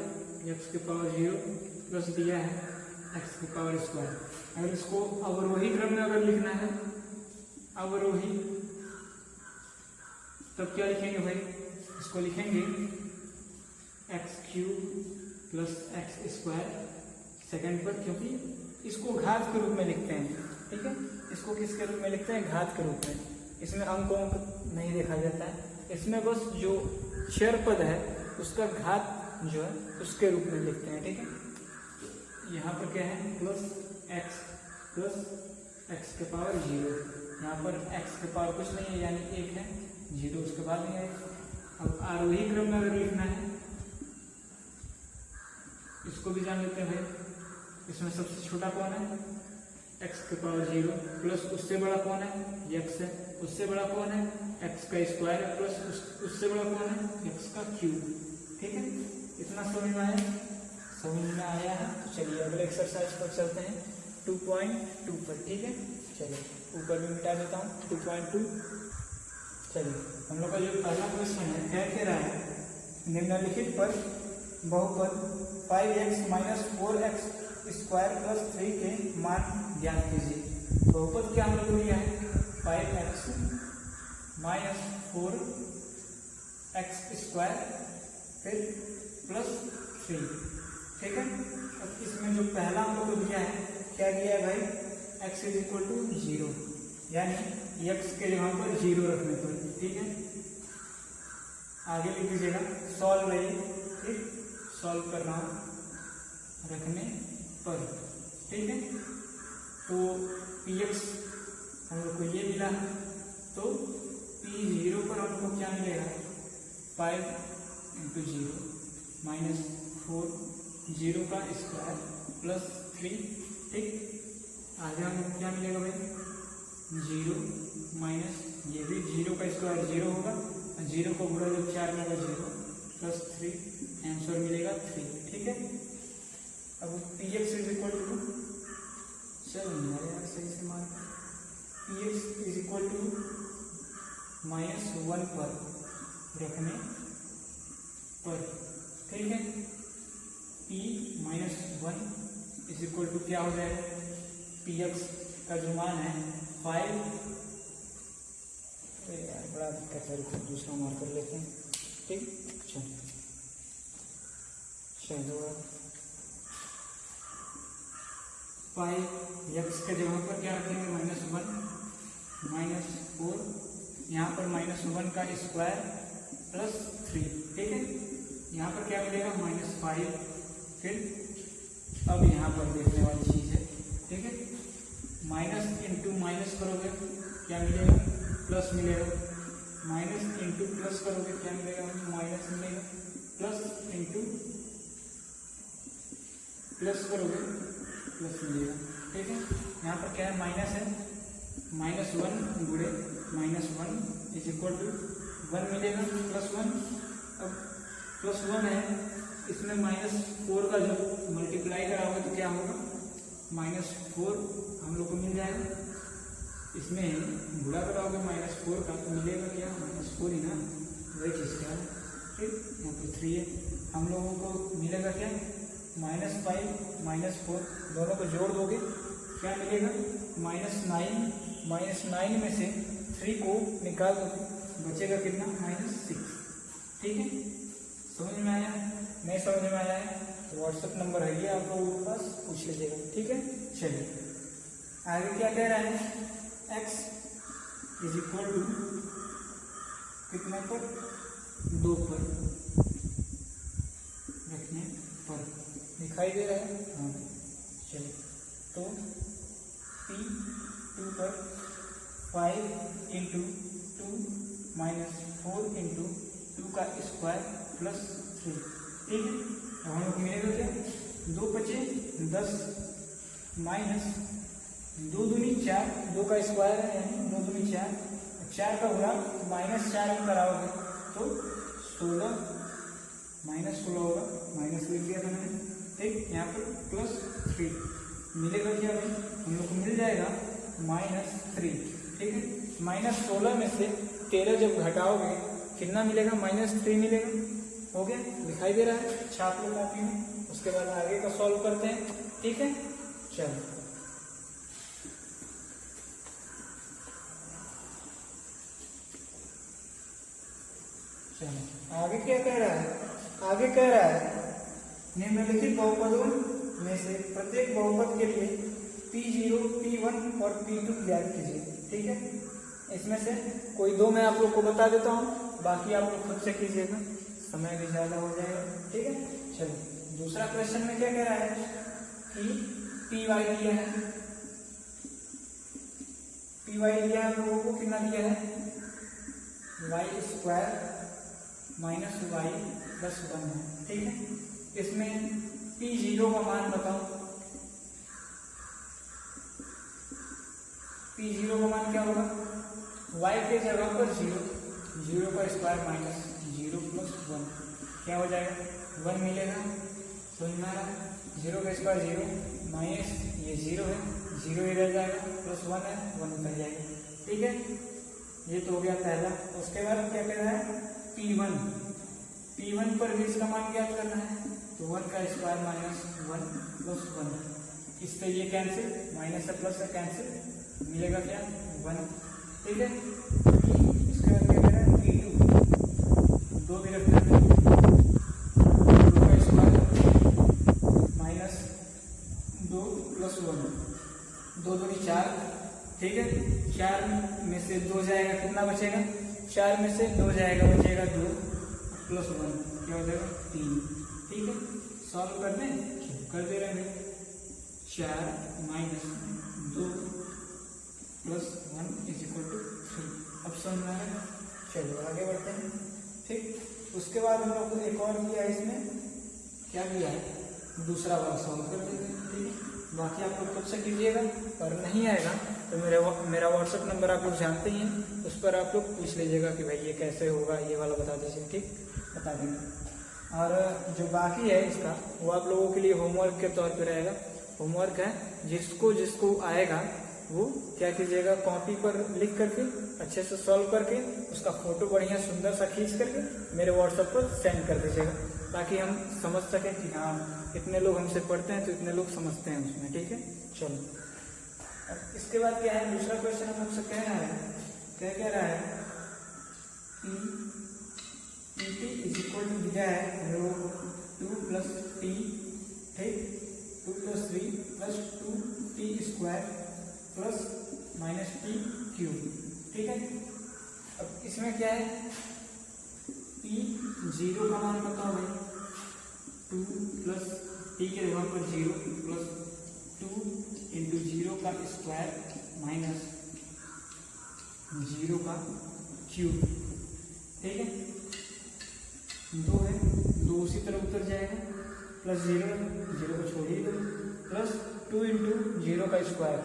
एक्स के पावर 0 प्लस दिया है एक्स के पावर स्क्वायर। अगर इसको अवरोही क्रम में अगर लिखना है अवरोही, तब क्या लिखेंगे भाई? इसको लिखेंगे x cube plus x square second पर, क्योंकि इसको घात के रूप में लिखते हैं। ठीक है, इसको किसके रूप में लिखते हैं? घात के रूप में। इसमें अंक नहीं देखा जाता है, इसमें बस जो चर पद है उसका घात जो है उसके रूप में लिखते हैं। ठीक है, यहाँ पर क्या है? प्लस एक्स के पावर 0। यहाँ पर एक्स के पावर कुछ नहीं है, यानी 1 है, 0 उसके बाद नहीं आएगा। अब आरोही क्रम में अगर लिखना है, इसको भी जान लेते हैं भाई। इसमें सबसे छोटा कौन है? एक्स के पावर 0 प्लस उससे बड़ा कौन है? एक्स है। उससे बड़ा कौन है? एक्स का स्क्वायर प्लस उससे बड़ा कौन है? एक्स का क्यूब। ठीक है, इतना समझ में आया? समझ में आया है तो चलिए अगले एक्सरसाइज पर चलते हैं 2.2 पर। ठीक है, चलिए ऊपर भी मिटा देता हूँ 2.2। चलिए हम लोग का जो पहला क्वेश्चन है क्या कह रहा है? निम्नलिखित पर बहुपद 5x minus 4x square plus 3 के मान ज्ञात कीजिए। बहुपद क्या हम लोग को दिया है? 5x माइनस 4x स्क्वायर फिर प्लस 3। ठीक है, अब इसमें जो पहला हम लोग को दिया है क्या दिया है भाई? x इज इक्वल टू 0, यानी x के जगह पर 0 रखने पर। ठीक है, आगे लिख दीजिएगा सॉल्व है, ठीक, सॉल्व करना रखने पर। ठीक है, तो px हम लोग को ये मिला है, तो p0 पर हम लोग को क्या मिलेगा? 5 × 0 माइनस 4 0 का स्क्वायर प्लस 3। ठीक, आगे हमको क्या मिलेगा भाई? 0 माइनस ये भी 0 का स्क्वायर 0 होगा, 0 को गुणा जब 4 में होगा 0 प्लस 3, आंसर मिलेगा 3। ठीक है, अब px इज इक्वल टू, चल यार सही से मान, px इज इक्वल टू -1 पर रखने पर। ठीक है, p -1 इज इक्वल टू क्या हो जाएगा? px का जो मान है 5, यार बड़ा दिक्कत है, फिर दूसरा मार्क कर लेते हैं। ठीक, चलो 5x के जगह पर क्या रखेंगे? -1 -4, यहाँ पर -1 का स्क्वायर प्लस 3। ठीक है, यहाँ पर क्या मिलेगा? -5। फिर अब यहाँ पर देखने वाली चीज़ है। ठीक है, माइनस इंटू माइनस करोगे क्या मिलेगा? प्लस मिलेगा। माइनस इंटू प्लस करोगे क्या मिलेगा? माइनस मिलेगा। प्लस इंटू प्लस करोगे प्लस मिलेगा। ठीक है, यहाँ पर क्या है? माइनस है, -1 गुणे -1 इज इक्वल टू 1 मिलेगा, +1। अब +1 है, इसमें -4 का जो मल्टीप्लाई कराओगे तो क्या होगा? -4 हम लोग को मिल जाएगा। इसमें गुणा कराओगे -4 का तो मिलेगा क्या? -4 ही ना, वही चीज़ का है। ठीक, यहाँ पर 3 है, हम लोगों को मिलेगा क्या? -5 -4 दोनों को जोड़ दोगे क्या मिलेगा? -9 में से 3 को निकाल दोगे, बचेगा कितना? -6। ठीक है, समझ में आया? नहीं समझ में आया है तो व्हाट्सएप नंबर है ये, आप लोगों के पास पूछ लीजिएगा। ठीक है, चलिए आगे क्या कह रहा है? x इज इक्वल टू कितने पर? 2 पर रखने पर। दिखाई दे रहा है? हाँ, चलिए तो p2 पर 5 × 2 -4 × 2 का स्क्वायर प्लस 3। ठीक है, अब हम लोग मिलेगा क्या? 2 पचे 10 माइनस 2 दूनी 4, 2 का स्क्वायर है यानी 2 दूनी 4, 4 का गुणा -4 हम कराओगे तो 16 -16 होगा, माइनस लिख दिया था मैंने, ठीक। यहाँ पर +3 मिलेगा क्या भाई, हम लोग को मिल जाएगा -3, ठीक है। -16 में से 13 जब घटाओगे कितना मिलेगा, -3 मिलेगा, हो गया, दिखाई दे रहा है, छाप लो कॉपी में। उसके बाद आगे का सॉल्व करते हैं, ठीक है। चलो आगे क्या कह रहा है, आगे कह रहा है निम्नलिखित बहुपदों में से प्रत्येक बहुपद के लिए P0, P1 और P2 ज्ञात कीजिए, ठीक है। इसमें से कोई दो मैं आप लोग को बता देता हूँ, बाकी आप लोग खुद से कीजिएगा, समय भी ज्यादा हो जाएगा, ठीक है। चलो दूसरा क्वेश्चन में क्या कह रहा है कि Py दिया है, Py दिया है, लोगों को कितना दिया है, y² - y + 1 है, ठीक है। इसमें P0 का मान बताओ, P0 का मान क्या होगा, y के जगह पर 0, 0 का स्क्वायर माइनस 0 + 1 क्या हो जाएगा, 1 मिलेगा, समझना है। 0 का स्क्वायर 0 माइनस ये 0 है, 0 ही रह जाएगा, +1 है, 1 निकल जाएगा, ठीक है। ये तो हो गया पहला। उसके बाद क्या कह रहा है P1 पर भी इसका मान ज्ञात करना है, तो 1 का स्क्वायर माइनस 1 + 1, इससे ये कैंसिल, माइनस से प्लस से कैंसिल, मिलेगा क्या 1, ठीक है। इसके बाद क्या कह रहा है P2, 2 भी रखना है, 2 का स्क्वायर माइनस 2 + 1, 2 दूनी 4, ठीक है। 4 में से 2 जाएगा, कितना बचेगा, 4 में से 2 जाएगा, बचेगा 2 + 1 क्या हो जाएगा 3, ठीक है। सॉल्व कर दें, कर दे रहे हैं, 4 - 2 + 1 = 3। अब समझ में आ रहा है, चलो आगे बढ़ते हैं, ठीक। उसके बाद हम लोग को एक और किया है, इसमें क्या किया है, दूसरा वाला सॉल्व कर देते हैं, ठीक है। बाकी आप लोग खुद से कीजिएगा, और नहीं आएगा तो मेरा व्हाट्सएप नंबर आप लोग जानते ही हैं, उस पर आप लोग पूछ लीजिएगा कि भाई ये कैसे होगा, ये वाला बता दीजिए, ठीक, बता देंगे। और जो बाकी है इसका वो आप लोगों के लिए होमवर्क के तौर पे रहेगा, होमवर्क है, जिसको आएगा वो क्या कीजिएगा, कॉपी पर लिख करके अच्छे से सॉल्व करके उसका फोटो बढ़िया सुंदर सा खींच करके मेरे व्हाट्सएप पर सेंड कर दीजिएगा, ताकि हम समझ सकें कि हाँ इतने लोग हमसे पढ़ते हैं तो इतने लोग समझते हैं उसमें, ठीक है। चलो अब इसके बाद क्या है, दूसरा क्वेश्चन हम लोग से कह रहा है, क्या कह रहा है P दिया है हम लोगों को 2 + t, ठीक, 2 + 3 + 2t² + -t³, ठीक है। अब इसमें क्या है, P0 का मान बताओ भाई, 2 + t के जगह पर 0 + 2 × 0 का स्क्वायर माइनस 0 का क्यूब, ठीक है। 2 है, 2 उसी तरह उतर जाएगा, +0 को छोड़िए, +2 × 0 का स्क्वायर,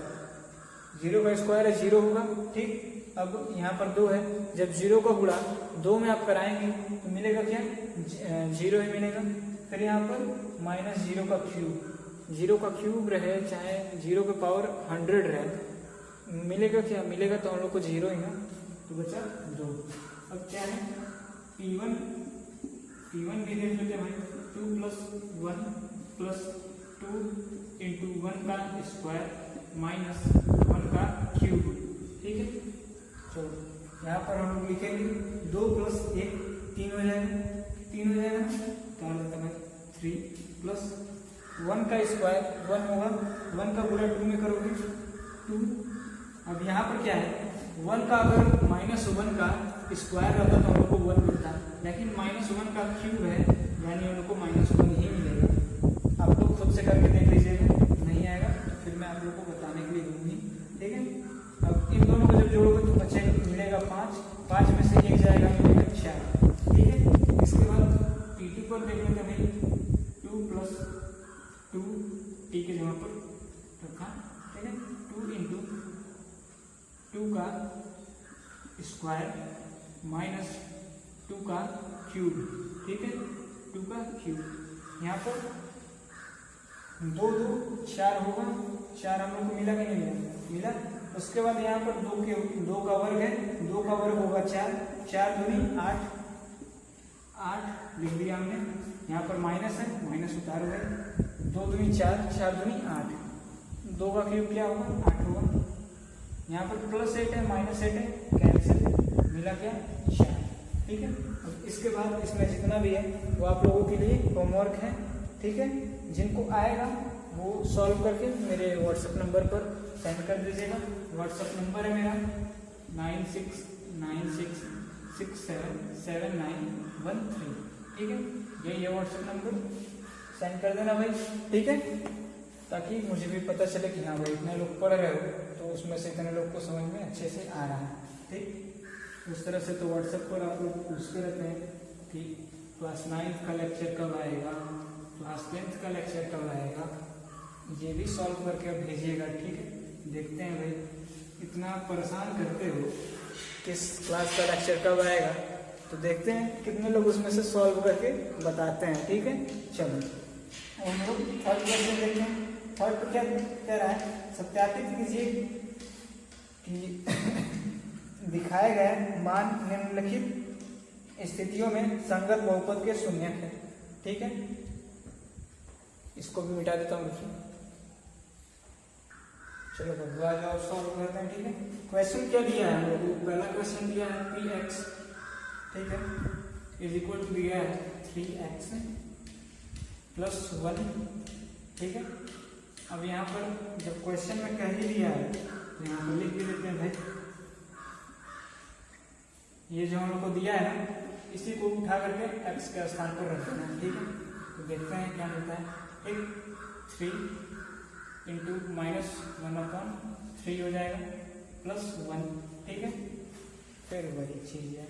0 का स्क्वायर है 0 होगा, ठीक। अब यहाँ पर 2 है, जब 0 का गुणा 2 में आप कराएंगे तो मिलेगा क्या, 0 ही मिलेगा। फिर यहाँ पर -0 का क्यूब, 0 का क्यूब रहे चाहे 0 के पावर 100 रहे, मिलेगा क्या, मिलेगा तो हम लोग को 0 ही ना, तो बचा 2। अब क्या है P1 भी देख लेते हैं भाई, 2 + 1 + 2 × 1 का स्क्वायर माइनस 1 का क्यूब, ठीक है। चलो यहाँ पर हम लोग लिखेंगे 2 + 1 3 हो जाएगा, 3 हो जाएगा, तो आ जाता है 3 + 1 का स्क्वायर 1 होगा, 1 का गुणा 2 में करोगे 2। अब यहाँ पर क्या है, 1 का अगर -1 का स्क्वायर रहता तो हम लोग को 1 मिलता, लेकिन -1 का क्यूब है यानी हम लोग को -1 ही मिलेगा। आप लोग खुद से करके देख लीजिएगा, नहीं आएगा तो फिर मैं आप लोग को बताने के लिए दूंगी, ठीक है। अब इन दोनों को जब जोड़ोगे तो बचेगा, मिलेगा 5, 5 में से 1 जाएगा, मिलेगा 4, ठीक है। इसके बाद P2 पर देख लेते हैं भाई, 2 + 2 माइनस 2 का क्यूब, ठीक है, 2 का क्यूब। यहाँ पर 2 2 4 होगा, 4 हम लोग को मिला कि नहीं मिला? उसके बाद यहाँ पर 2 का वर्ग है, 2 का वर्ग होगा 4, 4 दूनी 8, 8 लिख दिया हमने। यहाँ पर माइनस है, माइनस उतारो है, 2 दूनी 4, 4 दूनी 8, 2 का क्यूब क्या होगा? 8 होगा। यहाँ पर प्लस 8 है, माइनस 8 है, कैंसिल, मिला क्या? 4, ठीक है। इसके बाद इसमें जितना भी है वो आप लोगों के लिए होमवर्क है, ठीक है। जिनको आएगा वो सॉल्व करके मेरे व्हाट्सएप नंबर पर सेंड कर दीजिएगा। व्हाट्सएप नंबर है मेरा 9696677913, ठीक है। यही है व्हाट्सएप नंबर, सेंड कर देना भाई, ठीक है, ताकि मुझे भी पता चले कि हाँ भाई इतने लोग पढ़ रहे हो तो उसमें से इतने लोग को समझ में अच्छे से आ रहा है, ठीक। उस तरह से तो व्हाट्सएप पर आप लोग पूछते रहते हैं कि क्लास 9th का लेक्चर कब आएगा, क्लास 10th का लेक्चर कब आएगा, ये भी सॉल्व करके अब भेजिएगा, ठीक है। देखते हैं भाई इतना परेशान करते हो किस क्लास का लेक्चर कब आएगा, तो देखते हैं कितने लोग उसमें से सॉल्व करके बताते हैं, ठीक है। चलो हम लोग थर्ड क्वेश्चन देखते हैं। थर्ड क्या कह रहा है? सत्यापित कीजिए कि दिखाए गए मान निम्नलिखित स्थितियों में संगत बहुपद के शून्यक है, ठीक है। इसको भी मिटा देता हूँ, चलो बदला जाओ, सॉल्व करते हैं, ठीक है। क्वेश्चन क्या दिया है हम लोग को? पहला क्वेश्चन दिया है px, ठीक है, इज इक्वल टू दिया है 3x प्लस 1, ठीक है। अब यहाँ पर जब क्वेश्चन में कह ही दिया है तो यहाँ पर लिख भी देते हैं भाई, ये जो हम लोग को दिया है ना इसी को उठा करके x के स्थान पर रख देना, ठीक है। तो देखते हैं क्या मिलता है। एक 3 इंटू -1/3 हो जाएगा प्लस 1, ठीक है। फिर वही चीज है,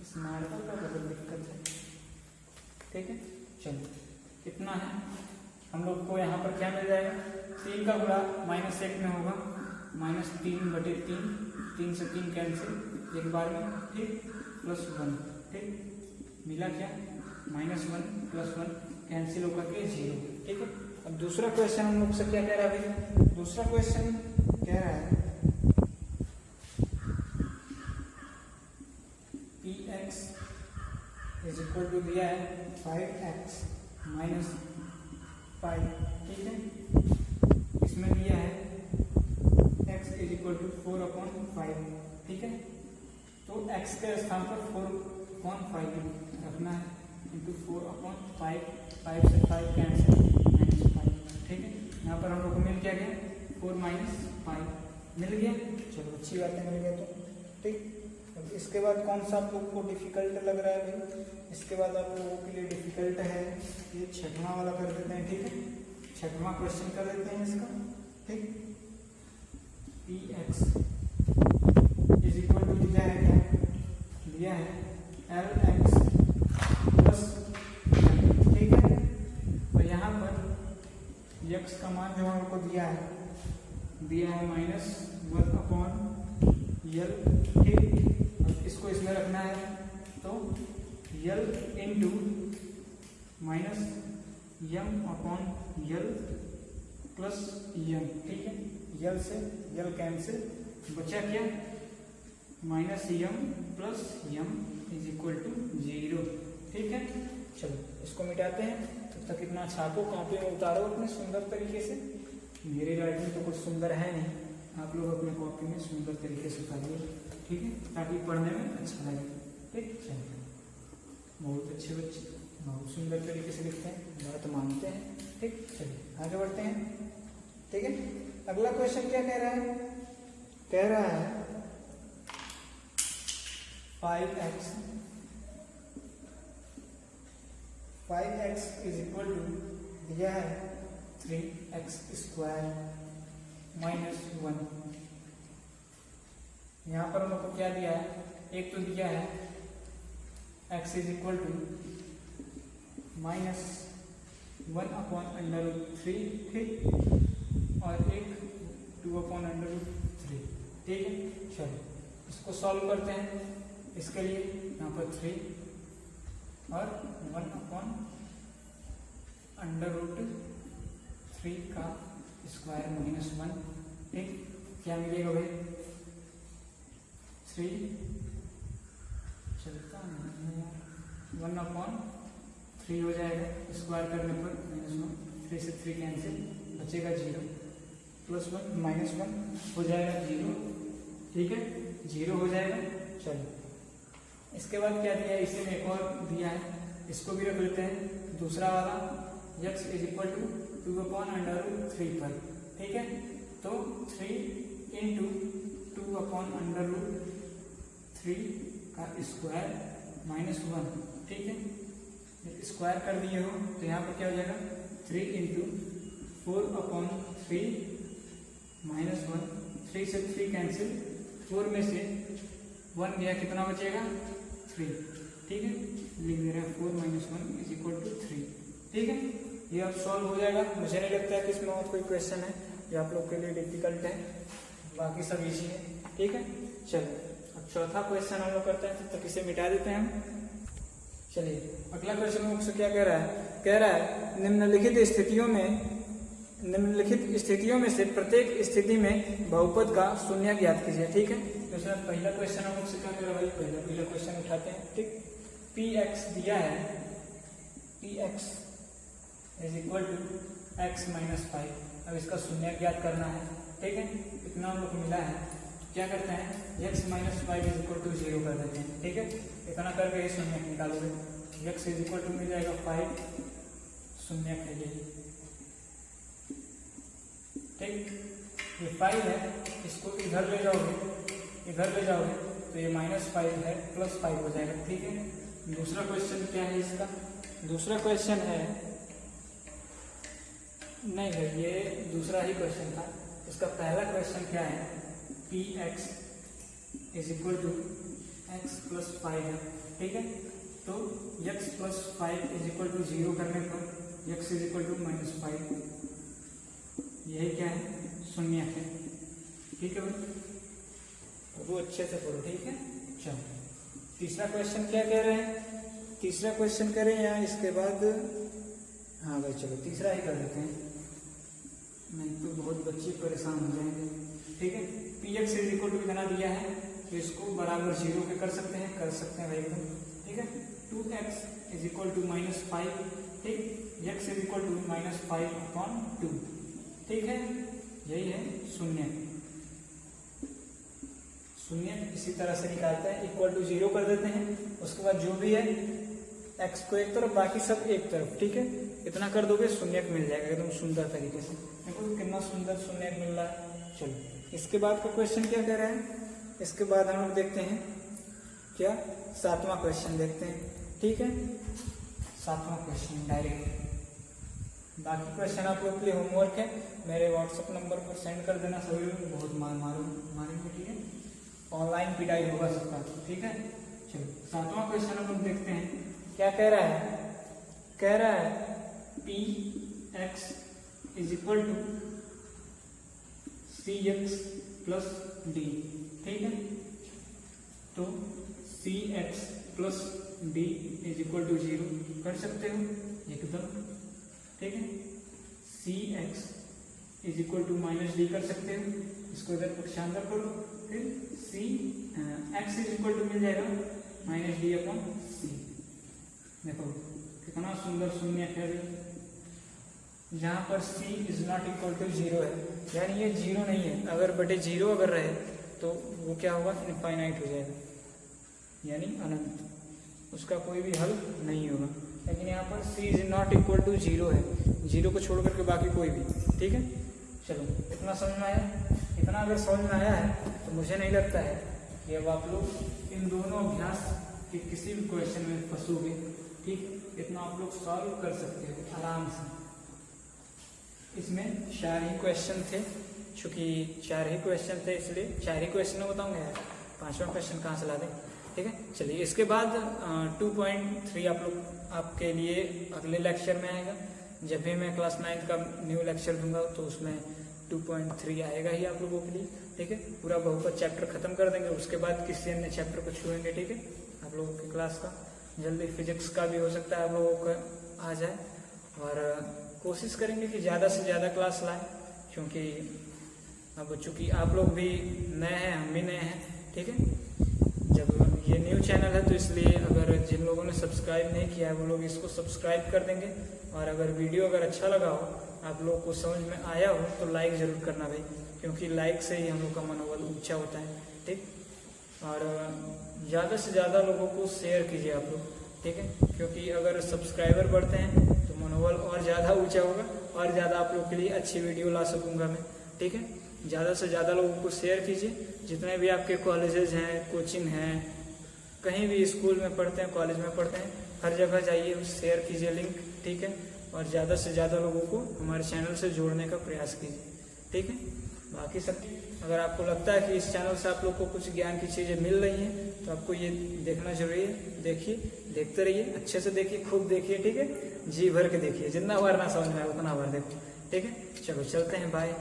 इस मार्कर का बहुत दिक्कत है, ठीक है। चलो कितना है हम लोग को यहाँ पर क्या मिल जाएगा? 3 का गुणा -1 में होगा, -3/3, 3 से 3 कैंसिल एक बार में, ठीक, प्लस 1, ठीक, मिला क्या? -1 प्लस 1 कैंसिल होकर के 0, ठीक है। अब दूसरा क्वेश्चन हम लोग से क्या कह रहा है भाई? दूसरा क्वेश्चन कह रहा है px इज इक्वल टू दिया है 5x माइनस 5, ठीक है। इसमें दिया है x इज इक्वल टू 4/5, ठीक है। तो x के स्थान पर 4/5 रखना है, इंटू 4/5, 5 से 5 कैंसिल, -5, ठीक है। यहाँ पर हम लोग को मिल क्या गया? 4 - 5 मिल गया। चलो अच्छी बात है, मिल गया तो ठीक। अब इसके बाद कौन सा आप लोग को डिफिकल्ट लग रहा है भाई? इसके बाद आप लोगों के लिए डिफिकल्ट है ये 6वां वाला कर देते हैं, ठीक है। 6वां क्वेश्चन कर देते हैं इसका, ठीक। px इज इक्वल टू दिया है क्या? दिया है lx प्लस, ठीक है। और यहाँ पर x का मान जो हमको दिया है -1/L, ठीक। इसको इसमें रखना है तो L into -m/L plus m, ठीक है। L से L कैंसिल, बचा क्या? -m plus m is equal to 0, ठीक है। चलो इसको मिटाते हैं, तब तक इतना छापो, कॉपी में उतारो अपने सुंदर तरीके से। मेरी राइटिंग तो कुछ सुंदर है नहीं, आप लोग अपने कॉपी में सुंदर तरीके से उतारिए, ठीक है, ताकि पढ़ने में अच्छा लगे, ठीक। चलिए, बहुत अच्छे बच्चे बहुत सुंदर तरीके से लिखते हैं, बात मानते हैं, ठीक। चलिए आगे बढ़ते हैं, ठीक है। अगला क्वेश्चन क्या कह रहा है? कह रहा है 5x इज इक्वल टू दिया है 3x² -1। यहाँ पर हमको क्या दिया है? एक तो दिया है x इज इक्वल टू -1/√3, ठीक, और एक 2/√3, ठीक है। चलो इसको सॉल्व करते हैं। इसके लिए यहाँ पर 3 और 1/√3 का स्क्वायर -1। ठीक, क्या मिलेगा भाई? 3 चलता है 1/3 हो जाएगा, स्क्वायर करने पर -1, 3 से 3 कैंसिल, बचेगा 0, +1 -1 हो जाएगा 0। ठीक है, 0 हो जाएगा। चलो, इसके बाद क्या दिया है? इसी में एक और दिया है, इसको भी रख लेते हैं। दूसरा वाला x = 2/√3 पर। ठीक है, तो 3 × 2/√3 का स्क्वायर -1। ठीक है, स्क्वायर कर दिए हो तो यहाँ पर क्या हो जाएगा? 3 × 4/3 -1, 3 से 3 कैंसिल, 4 में से 1 गया, कितना बचेगा? 3। ठीक है, लिख दे रहे हैं 4 - 1 = 3। ठीक है, ये अब सॉल्व हो जाएगा। मुझे नहीं लगता है कि इसमें और कोई क्वेश्चन है ये आप लोग के लिए डिफिकल्ट है, बाकी सब इजी है। ठीक है, चलो अब चौथा क्वेश्चन हम लोग करते हैं, तब तक इसे मिटा देते हैं हम। चलिए, अगला क्वेश्चन मुझसे क्या कह रहा है? कह रहा है निम्नलिखित स्थितियों में से प्रत्येक स्थिति में बहुपद का शून्य ज्ञात कीजिए। ठीक है, तो सर पहला क्वेश्चन हम लोग से क्या कर रहा है भाई? पहला क्वेश्चन उठाते हैं। ठीक, px दिया है, px = x - 5। अब इसका शून्य ज्ञात करना है। ठीक है, इतना हम लोग मिला है, क्या करते हैं? x - 5 = 0 कर देते हैं। ठीक है, इतना करके ये शून्य निकालोगे, x = मिल जाएगा 5 शून्य के लिए। ठीक, ये 5 है, इसको इधर ले जाओगे तो ये -5 है, +5 हो जाएगा। ठीक है, दूसरा क्वेश्चन क्या है इसका? दूसरा क्वेश्चन है, नहीं है, ये दूसरा ही क्वेश्चन था। इसका पहला क्वेश्चन क्या है? px = x + 5 है। ठीक है, तो x + 5 = 0 करने पर x = -5, यही क्या है? शून्य है। ठीक है भाई, वो अच्छे से पढ़ो। ठीक है, चलो तीसरा क्वेश्चन क्या कह रहे हैं? तीसरा क्वेश्चन करें या इसके बाद? हाँ भाई, चलो तीसरा ही कर देते हैं, नहीं तो बहुत बच्चे परेशान हो जाएंगे। ठीक है, px = कितना दिया है, तो इसको बराबर 0 के कर सकते हैं भाई एकदम। ठीक है, 2x = -5। ठीक, x = -5/2। ठीक है, यही है शून्य। इसी तरह से निकालते हैं, = 0 कर देते हैं। उसके बाद जो भी है x को एक तरफ, बाकी सब एक तरफ। ठीक है, इतना कर दोगे, शून्य मिल जाएगा एकदम सुंदर तरीके से। देखो कितना सुंदर शून्य मिल रहा है। चलो, इसके बाद का क्वेश्चन क्या कह रहा है? इसके बाद हम लोग देखते हैं क्या, 7वां क्वेश्चन देखते हैं। ठीक है, 7वां क्वेश्चन डायरेक्ट, बाकी क्वेश्चन आप लोग के लिए होमवर्क है, मेरे व्हाट्सएप नंबर पर सेंड कर देना। सभी लोग बहुत मारेंगे। ठीक है, ऑनलाइन पिटाई होगा सबका। ठीक है, चलो 7वां क्वेश्चन हम लोग देखते हैं, क्या कह रहा है? कह रहा है px = cx + d। ठीक है, तो cx + d = 0 कर सकते हो एकदम। ठीक है, cx = -d कर सकते हो, इसको इधर शानदार करो। फिर x मिल जाएगा -d/c। देखो कितना सुंदर शून्य है, जहाँ पर c ≠ 0 है, यानी ये 0 नहीं है। अगर बटे 0 अगर रहे तो वो क्या होगा? इनफाइनाइट हो जाएगा, यानी अनंत, उसका कोई भी हल नहीं होगा। लेकिन यहाँ पर c ≠ 0 है, 0 को छोड़ करके बाकी कोई भी। ठीक है, चलो इतना समझ में आया? इतना अगर समझ में आया है तो मुझे नहीं लगता है कि अब आप लोग इन दोनों अभ्यास के किसी भी क्वेश्चन में फंसोगे। ठीक, इतना आप लोग सॉल्व कर सकते हो आराम से। इसमें 4 ही क्वेश्चन थे, चूंकि 4 ही क्वेश्चन थे इसलिए 4 ही क्वेश्चन बताऊंगा यार, 5वां क्वेश्चन कहाँ से ला दें। ठीक है, चलिए इसके बाद 2.3 आपके लिए अगले लेक्चर में आएगा। जब भी मैं क्लास 9 का न्यू लेक्चर दूंगा तो उसमें 2.3 आएगा ही आप लोगों के लिए। ठीक है। पूरा बहुपद चैप्टर खत्म कर देंगे, उसके बाद किसी अन्य चैप्टर को छुएंगे, ठीक है। आप लोगों की क्लास का जल्दी फिजिक्स का भी हो सकता है आप लोगों का आ जाए, और कोशिश करेंगे कि ज़्यादा से ज़्यादा क्लास लाएं, क्योंकि अब चूँकि आप लोग भी नए हैं, हम भी नए हैं, ठीक है। जब ये न्यू चैनल है तो इसलिए अगर जिन लोगों ने सब्सक्राइब नहीं किया है वो लोग इसको सब्सक्राइब कर देंगे, और अगर वीडियो अगर अच्छा लगा हो, आप लोगों को समझ में आया हो तो लाइक ज़रूर करना भाई, क्योंकि लाइक से ही हम लोग का मनोबल ऊंचा होता है, ठीक। और ज़्यादा से ज़्यादा लोगों को शेयर कीजिए आप लोग, ठीक है, क्योंकि अगर सब्सक्राइबर बढ़ते हैं तो मनोबल और ज़्यादा ऊंचा होगा, और ज़्यादा आप लोग के लिए अच्छी वीडियो ला सकूँगा मैं, ठीक है। ज़्यादा से ज़्यादा लोगों को शेयर कीजिए, जितने भी आपके कॉलेजेस हैं, कोचिंग हैं, कहीं भी स्कूल में पढ़ते हैं, कॉलेज में पढ़ते हैं, हर जगह जाइए, शेयर कीजिए लिंक, ठीक है। और ज़्यादा से ज़्यादा लोगों को हमारे चैनल से जोड़ने का प्रयास कीजिए, ठीक है। बाकी सब अगर आपको लगता है कि इस चैनल से आप लोग को कुछ ज्ञान की चीज़ें मिल रही हैं तो आपको ये देखना जरूरी है। देखिए, देखते रहिए, अच्छे से देखिए, खूब देखिए, ठीक है। जी भर के देखिए, जितना बार ना समझ में आए उतना बार देखो, ठीक है। चलो चलते हैं, बाय।